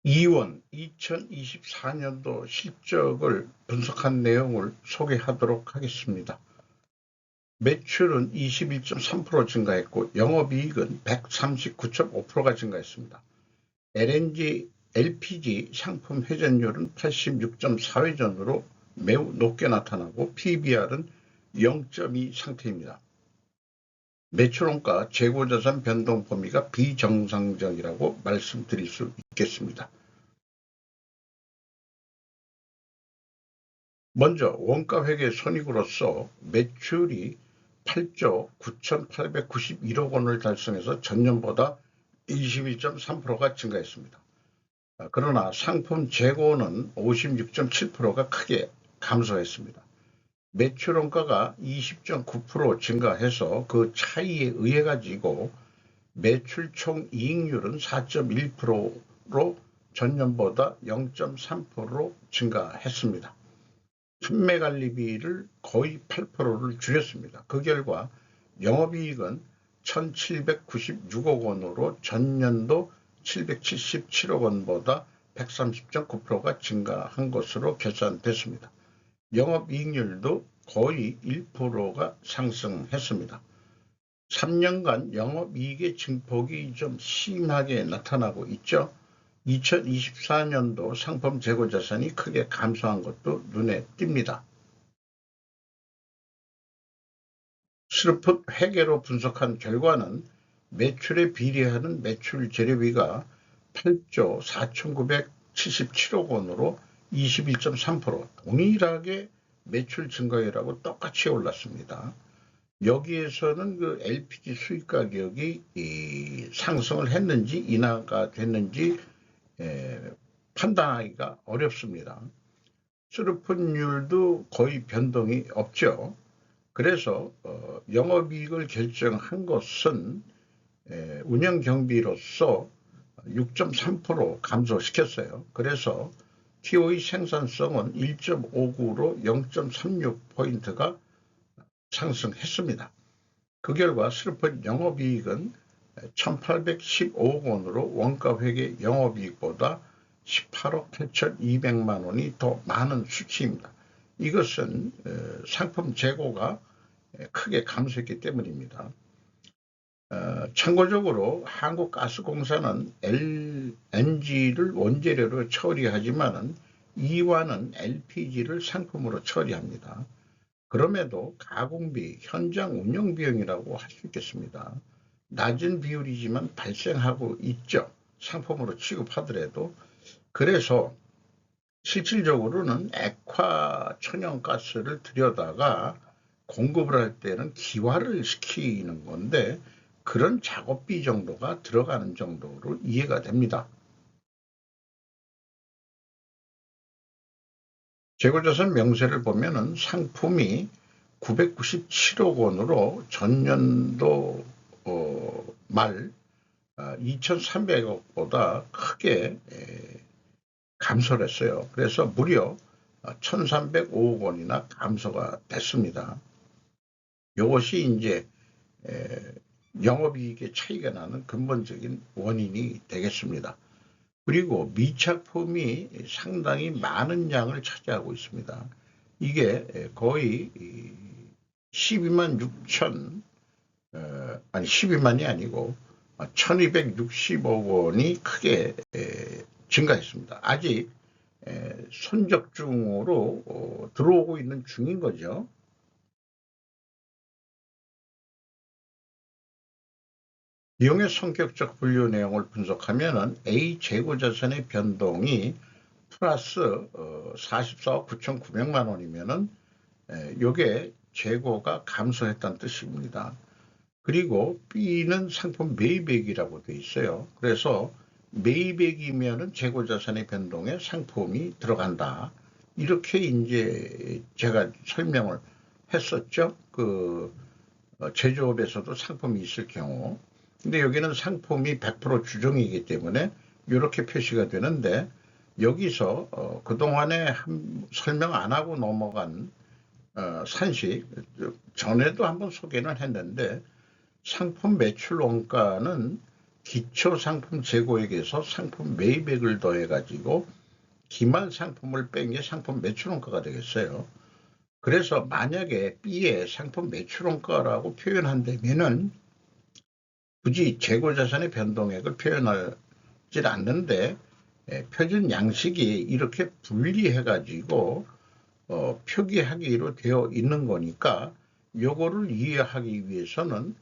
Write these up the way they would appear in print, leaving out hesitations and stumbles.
이원 2024년도 실적을 분석한 내용을 소개하도록 하겠습니다. 매출은 21.3% 증가했고 영업이익은 139.5%가 증가했습니다. LPG 상품 회전율은 86.4회전으로 매우 높게 나타나고 PBR은 0.2 상태입니다. 매출원가 재고자산 변동 범위가 비정상적이라고 말씀드릴 수 있겠습니다. 먼저 원가회계 손익으로서 매출이 8조 9,891억 원을 달성해서 전년보다 21.3%가 증가했습니다. 그러나 상품 재고는 56.7%가 크게 감소했습니다. 매출 원가가 20.9% 증가해서 그 차이에 의해 가지고 매출 총 이익률은 4.1%로 전년보다 0.3% 증가했습니다. 판매관리비를 거의 8%를 줄였습니다. 그 결과 영업이익은 1,796억 원으로 전년도 777억 원보다 130.9%가 증가한 것으로 계산됐습니다. 영업이익률도 거의 1%가 상승했습니다. 3년간 영업이익의 증폭이 좀 심하게 나타나고 있죠. 2024년도 상품 재고자산이 크게 감소한 것도 눈에 띕니다. 스루풋 회계로 분석한 결과는 매출에 비례하는 매출 재료비가 8조 4,977억 원으로 21.3% 동일하게 매출 증가율하고 똑같이 올랐습니다. 여기에서는 그 LPG 수입 가격이 상승을 했는지 인하가 됐는지 판단하기가 어렵습니다. 수루풋율도 거의 변동이 없죠. 그래서 영업이익을 결정한 것은 운영경비로서 6.3% 감소시켰어요. 그래서 TOE 생산성은 1.59로 0.36포인트가 상승했습니다. 그 결과 스루풋 영업이익은 1,815억 원으로 원가회계 영업이익보다 18억 8,200만 원이 더 많은 수치입니다. 이것은 상품 재고가 크게 감소했기 때문입니다. 참고적으로 한국가스공사는 LNG를 원재료로 처리하지만 이와는 LPG를 상품으로 처리합니다. 그럼에도 가공비, 현장 운영 비용이라고 할 수 있겠습니다. 낮은 비율이지만 발생하고 있죠. 상품으로 취급하더라도. 그래서 실질적으로는 액화 천연가스를 들여다가 공급을 할 때는 기화를 시키는 건데 그런 작업비 정도가 들어가는 정도로 이해가 됩니다. 재고자산 명세를 보면은 상품이 997억 원으로 전년도 말 2,300억보다 크게 감소를 했어요. 그래서 무려 1,305억 원이나 감소가 됐습니다. 이것이 이제 영업이익의 차이가 나는 근본적인 원인이 되겠습니다. 그리고 미착품이 상당히 많은 양을 차지하고 있습니다. 이게 거의 12만 6천, 12만이 아니고 1260억 원이 크게 증가했습니다. 아직 손적 중으로 들어오고 있는 중인 거죠. 비용의 성격적 분류 내용을 분석하면 A 재고자산의 변동이 플러스 44억 9,900만 원이면은 이게 재고가 감소했다는 뜻입니다. 그리고 B는 상품 매입액이라고 되어 있어요. 그래서 매입액이면은 재고자산의 변동에 상품이 들어간다. 이렇게 이제 제가 설명을 했었죠. 그 제조업에서도 상품이 있을 경우. 근데 여기는 상품이 100% 주종이기 때문에 이렇게 표시가 되는데 여기서 그동안에 설명 안 하고 넘어간 산식 전에도 한번 소개는 했는데 상품 매출 원가는 기초 상품 재고액에서 상품 매입액을 더해가지고 기말 상품을 뺀 게 상품 매출원가가 되겠어요. 그래서 만약에 B에 상품 매출원가라고 표현한다면은 굳이 재고자산의 변동액을 표현하지 않는데 표준 양식이 이렇게 분리해가지고 표기하기로 되어 있는 거니까 요거를 이해하기 위해서는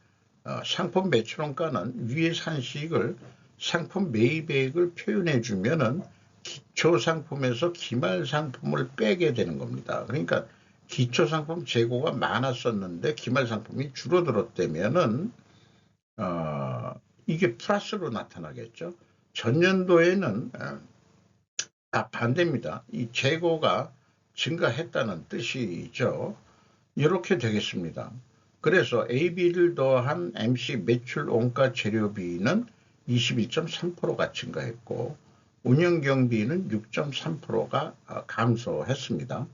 상품 매출원가는 위의 산식을 상품 매입액을 표현해 주면은 기초 상품에서 기말 상품을 빼게 되는 겁니다. 그러니까 기초 상품 재고가 많았었는데 기말 상품이 줄어들었다면은 이게 플러스로 나타나겠죠. 전년도에는 반대입니다. 이 재고가 증가했다는 뜻이죠. 이렇게 되겠습니다. 그래서 AB를 더한 MC 매출 원가 재료비는 21.3%가 증가했고 운영경비는 6.3%가 감소했습니다.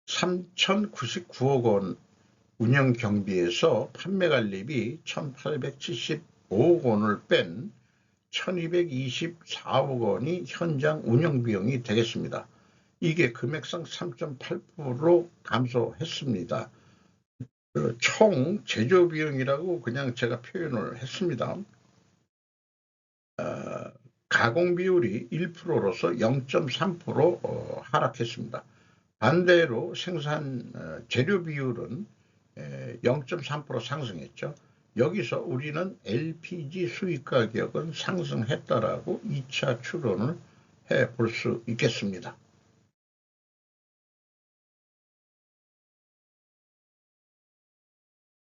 3,099억 원 운영경비에서 판매관리비 1,875억 원을 뺀 1,224억 원이 현장 운영비용이 되겠습니다. 이게 금액상 3.8% 감소했습니다. 총 제조비용이라고 그냥 제가 표현을 했습니다. 가공비율이 1%로서 0.3% 하락했습니다. 반대로 생산 재료비율은 0.3% 상승했죠. 여기서 우리는 LPG 수입가격은 상승했다라고 2차 추론을 해볼 수 있겠습니다.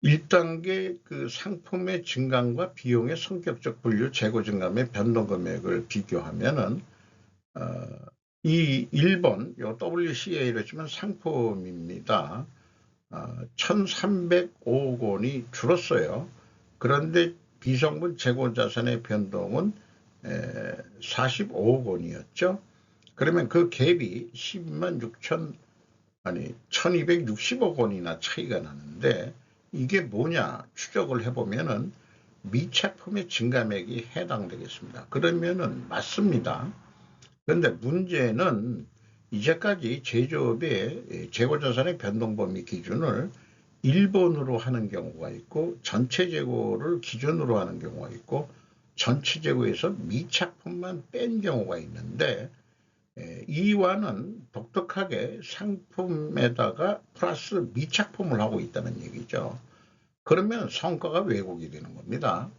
1단계 그 상품의 증감과 비용의 성격적 분류, 재고 증감의 변동 금액을 비교하면은 이 1번 요 WCA로 치면 상품입니다. 1,305억 원이 줄었어요. 그런데 비성분 재고 자산의 변동은 45억 원이었죠. 그러면 그 갭이 1,260억 원이나 차이가 나는데 이게 뭐냐 추적을 해보면은 미착품의 증감액이 해당되겠습니다. 그러면은 맞습니다. 그런데 문제는 이제까지 제조업의 재고자산의 변동범위 기준을 1번으로 하는 경우가 있고 전체 재고를 기준으로 하는 경우가 있고 전체 재고에서 미착품만 뺀 경우가 있는데 이와는 독특하게 상품에다가 플러스 미착품을 하고 있다는 얘기죠. 그러면 성과가 왜곡이 되는 겁니다.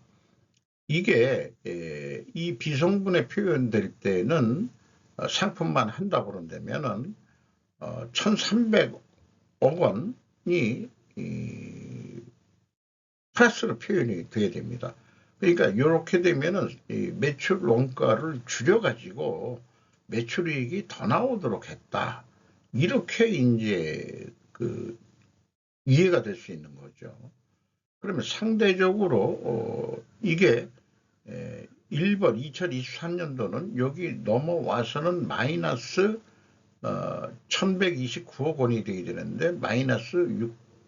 이게 이 비성분에 표현될 때는 상품만 한다고 그런다면은 1,300억 원이 플러스로 표현이 돼야 됩니다. 그러니까 이렇게 되면은 매출 원가를 줄여가지고 매출이익이 더 나오도록 했다. 이렇게 이제 그 이해가 될 수 있는 거죠. 그러면 상대적으로 이게 1번 2023년도는 여기 넘어와서는 마이너스 1129억 원이 되게 되는데 마이너스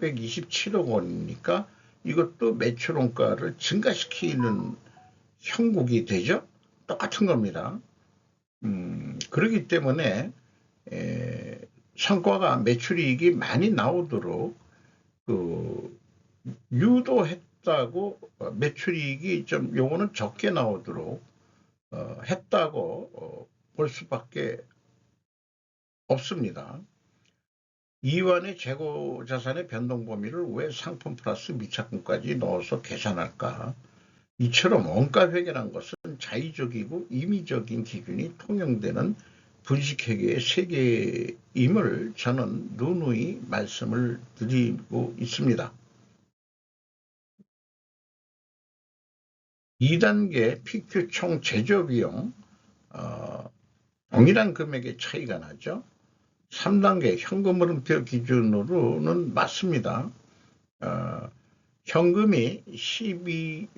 627억 원이니까 이것도 매출 원가를 증가시키는 형국이 되죠. 똑같은 겁니다. 그렇기 때문에 성과가 매출이익이 많이 나오도록 유도했다고 매출이익이 좀 요거는 적게 나오도록 했다고 볼 수밖에 없습니다. 이완의 재고 자산의 변동 범위를 왜 상품 플러스 미착금까지 넣어서 계산할까? 이처럼 원가 회계란 것은 자의적이고 임의적인 기준이 통용되는 분식회계의 세계임을 저는 누누이 말씀을 드리고 있습니다. 2단계 PQ 총 제조비용 동일한 금액의 차이가 나죠. 3단계 현금흐름표 기준으로는 맞습니다. 현금이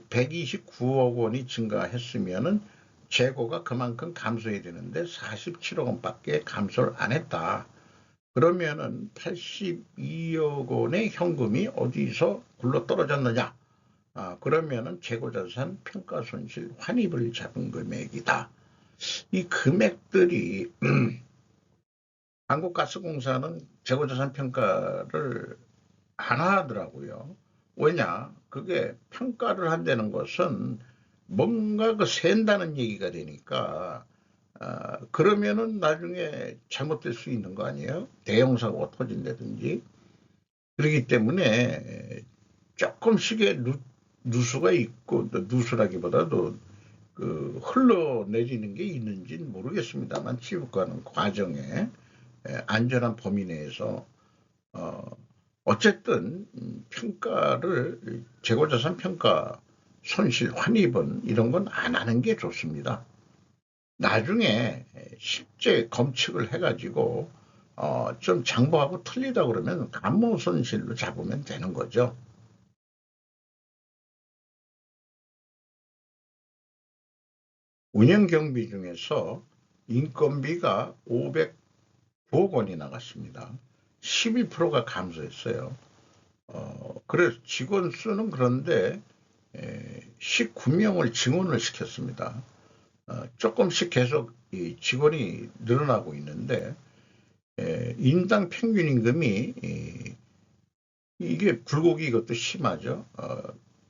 129억 원이 증가했으면은 재고가 그만큼 감소해야 되는데 47억 원밖에 감소를 안 했다. 그러면은 82억 원의 현금이 어디서 굴러 떨어졌느냐? 그러면은 재고자산 평가손실 환입을 잡은 금액이다. 이 금액들이 한국가스공사는 재고자산 평가를 안 하더라고요. 왜냐? 그게 평가를 한다는 것은 뭔가 그 센다는 얘기가 되니까, 그러면은 나중에 잘못될 수 있는 거 아니에요? 대형 사고가 터진다든지. 그렇기 때문에 조금씩의 누수가 있고, 누수라기보다도 그 흘러내리는 게 있는지는 모르겠습니다만, 취급하는 과정에 안전한 범위 내에서 어쨌든 평가를 재고자산 평가 손실 환입은 이런 건 안 하는 게 좋습니다. 나중에 실제 검측을 해가지고 좀 장부하고 틀리다 그러면 감모 손실로 잡으면 되는 거죠. 운영 경비 중에서 인건비가 509억 원이 나갔습니다. 12%가 감소했어요. 그래서 직원 수는 그런데 19명을 증원을 시켰습니다. 조금씩 계속 이 직원이 늘어나고 있는데 인당 평균 임금이 이게 불고기 이것도 심하죠.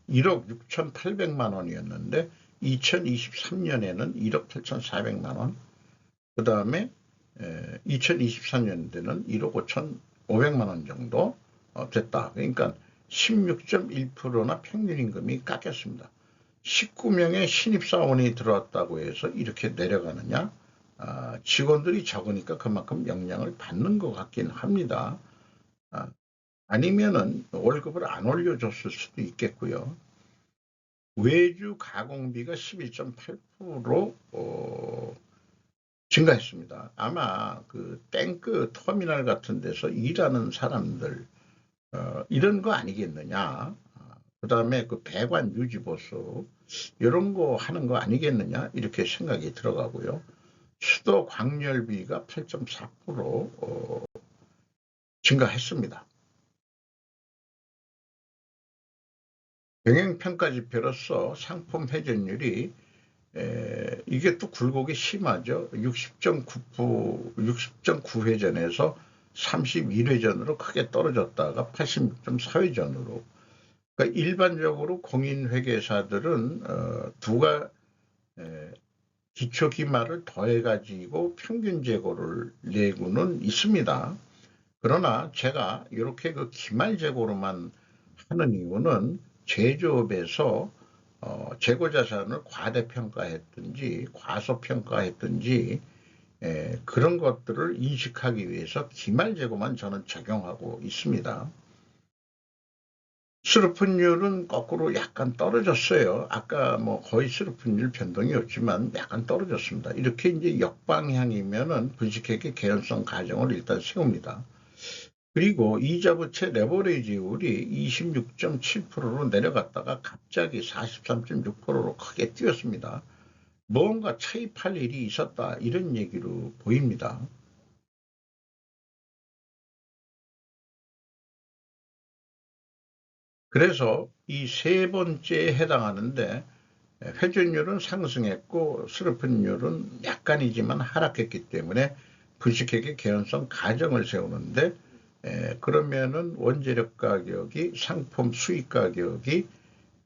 1억 6,800만 원이었는데 2023년에는 1억 8,400만 원, 그 다음에 2023년도에는 1억 5,500만 원 정도 됐다. 그러니까 16.1%나 평균 임금이 깎였습니다. 19명의 신입사원이 들어왔다고 해서 이렇게 내려가느냐? 직원들이 적으니까 그만큼 영향을 받는 것 같긴 합니다. 아니면은 월급을 안 올려줬을 수도 있겠고요. 외주 가공비가 11.8% 증가했습니다. 아마 그 탱크 터미널 같은 데서 일하는 사람들 이런 거 아니겠느냐. 그 다음에 그 배관 유지 보수 이런 거 하는 거 아니겠느냐 이렇게 생각이 들어가고요. 수도 광열비가 8.4% 증가했습니다. 병행평가지표로서 상품 회전율이 이게 또 굴곡이 심하죠. 60.9회전에서 31회전으로 크게 떨어졌다가 86.4회전으로. 그러니까 일반적으로 공인회계사들은 두가 기초기말을 더해가지고 평균 재고를 내고는 있습니다. 그러나 제가 이렇게 그 기말 재고로만 하는 이유는 제조업에서 재고자산을 과대평가했든지 과소평가했든지 그런 것들을 인식하기 위해서 기말 재고만 저는 적용하고 있습니다. 수르픈율은 거꾸로 약간 떨어졌어요. 아까 뭐 거의 수르픈율 변동이 없지만 약간 떨어졌습니다. 이렇게 이제 역방향이면은 분식회계 개연성 가정을 일단 세웁니다. 그리고 이자 부채 레버리지율이 26.7%로 내려갔다가 갑자기 43.6%로 크게 뛰었습니다. 뭔가 차입할 일이 있었다 이런 얘기로 보입니다. 그래서 이 세 번째에 해당하는데 회전율은 상승했고 수르픈율은 약간이지만 하락했기 때문에 분식회계 개연성 가정을 세우는데 그러면은 원재료 가격이 상품 수입 가격이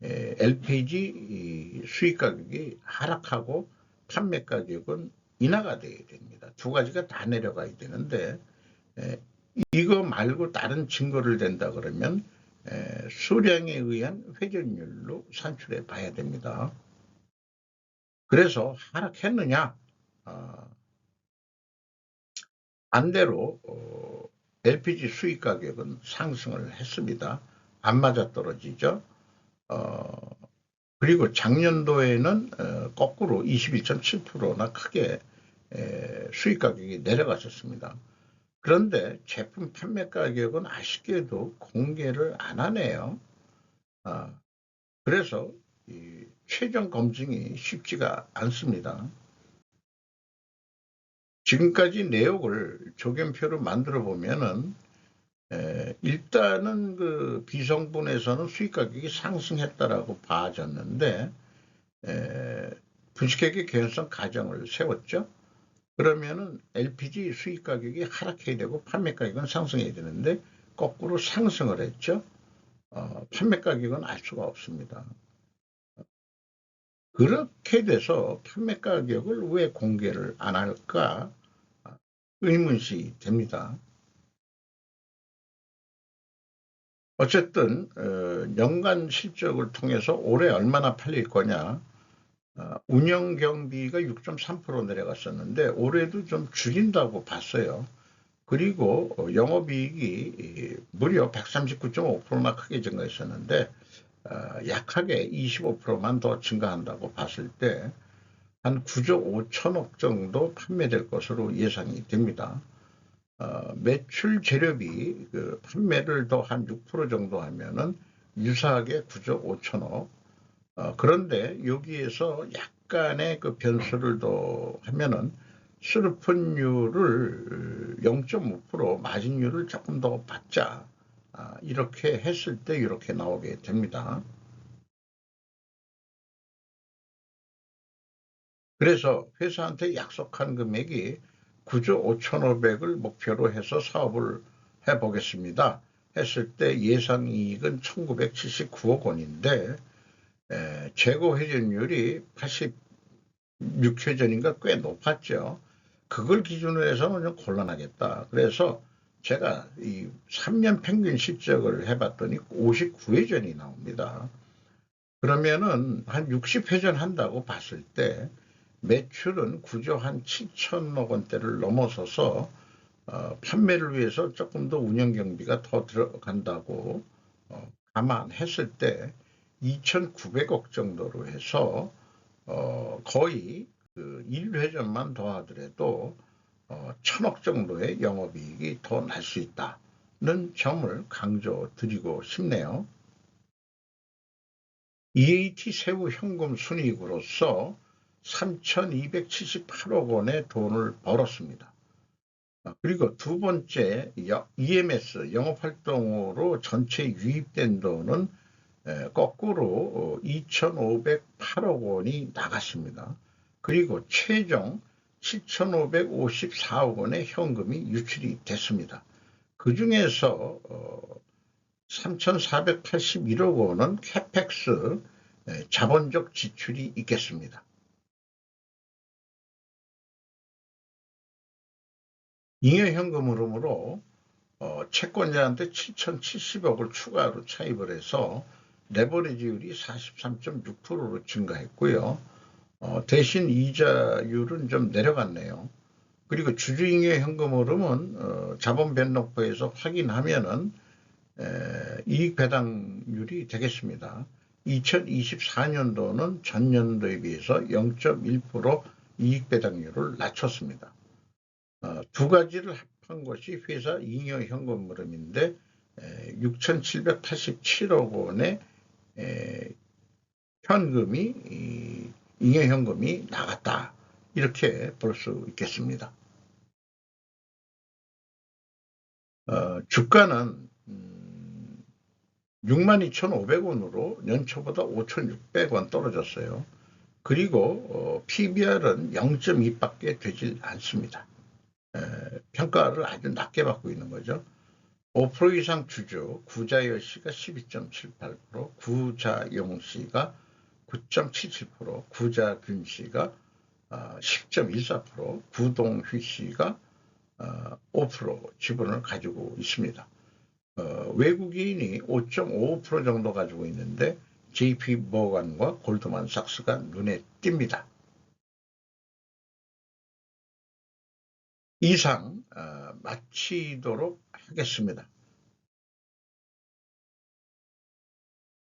LPG 수입 가격이 하락하고 판매 가격은 인하가 돼야 됩니다. 두 가지가 다 내려가야 되는데 이거 말고 다른 증거를 댄다 그러면 수량에 의한 회전율로 산출해 봐야 됩니다. 그래서 하락했느냐? 반대로 LPG 수입 가격은 상승을 했습니다. 안 맞아떨어지죠. 그리고 작년도에는 거꾸로 21.7%나 크게 수입 가격이 내려갔었습니다. 그런데 제품 판매 가격은 아쉽게도 공개를 안 하네요. 그래서 이 최종 검증이 쉽지가 않습니다. 지금까지 내역을 조견표로 만들어 보면은 일단은 그 비성분에서는 수익 가격이 상승했다라고 봐졌는데 분식회계 개연성 가정을 세웠죠. 그러면은 LPG 수익 가격이 하락해야 되고 판매 가격은 상승해야 되는데 거꾸로 상승을 했죠. 판매 가격은 알 수가 없습니다. 그렇게 돼서 판매 가격을 왜 공개를 안 할까 의문시 됩니다. 어쨌든 연간 실적을 통해서 올해 얼마나 팔릴 거냐. 운영 경비가 6.3% 내려갔었는데 올해도 좀 줄인다고 봤어요. 그리고 영업이익이 무려 139.5%나 크게 증가했었는데 약하게 25%만 더 증가한다고 봤을 때 한 9조 5천억 정도 판매될 것으로 예상이 됩니다. 매출 재료비 그 판매를 더 한 6% 정도 하면은 유사하게 9조 5천억. 그런데 여기에서 약간의 그 변수를 더 하면은 수르픈율을 0.5% 마진율을 조금 더 받자. 이렇게 했을 때 이렇게 나오게 됩니다. 그래서 회사한테 약속한 금액이 9조 5,500을 목표로 해서 사업을 해보겠습니다. 했을 때 예상이익은 1979억 원인데 재고 회전율이 86회전인가 꽤 높았죠. 그걸 기준으로 해서는 좀 곤란하겠다. 그래서 제가 이 3년 평균 실적을 해봤더니 59회전이 나옵니다. 그러면은 한 60회전 한다고 봤을 때 매출은 구조 한 7천억 원대를 넘어서서 판매를 위해서 조금 더 운영 경비가 더 들어간다고 감안했을 때 2,900억 정도로 해서 거의 그 1회전만 더하더라도 1,000억 정도의 영업이익이 더 날 수 있다는 점을 강조드리고 싶네요. EAT 세후 현금 순이익으로서 3,278억 원의 돈을 벌었습니다. 그리고 두 번째 EMS 영업활동으로 전체 유입된 돈은 거꾸로 2,508억 원이 나갔습니다. 그리고 최종 7,554억 원의 현금이 유출이 됐습니다. 그 중에서 3,481억 원은 캐펙스 자본적 지출이 있겠습니다. 잉여현금 채권자한테 7,070억을 추가로 차입을 해서 레버리지율이 43.6%로 증가했고요. 대신 이자율은 좀 내려갔네요. 그리고 주주잉여 현금 흐름은 자본 변동표에서 확인하면은 이익 배당률이 되겠습니다. 2024년도는 전년도에 비해서 0.1% 이익 배당률을 낮췄습니다. 두 가지를 합한 것이 회사 잉여 현금 흐름인데 6,787억 원의 현금이 잉여 현금이 나갔다. 이렇게 볼 수 있겠습니다. 주가는 62,500원으로 연초보다 5,600원 떨어졌어요. 그리고 PBR은 0.2밖에 되질 않습니다. 평가를 아주 낮게 받고 있는 거죠. 5% 이상 주주 구자여 씨가 12.78%, 구자용 씨가 9.77%, 구자균 씨가 10.14%, 구동휘 씨가 5% 지분을 가지고 있습니다. 외국인이 5.55% 정도 가지고 있는데 JP 모건과 골드만삭스가 눈에 띕니다. 이상 마치도록 하겠습니다.